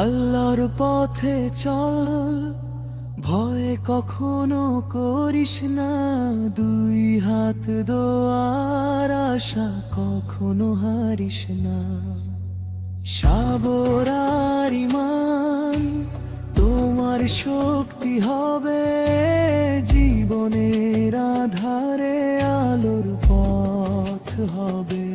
আল্লাহর পথে চল, ভয় কখনো করিস না। দুই হাত দোয়ার আশা কখনো হারিস না। সাবর আর ঈমান তোমার শক্তি হবে, জীবনের আধারে আলোর পথ হবে।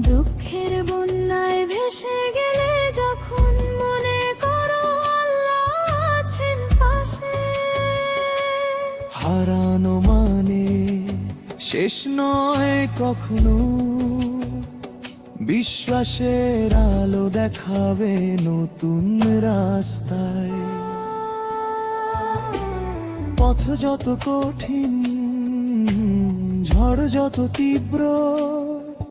দুঃখের বন্যায় ভেসে গেলে যখন মনে করো আল্লাহ আছেন পাশে। হারানো মানে শেষ নয় কখনো, বিশ্বাসের আলো দেখাবে নতুন রাস্তায়। পথ যত কঠিন, ঝড় যত তীব্র,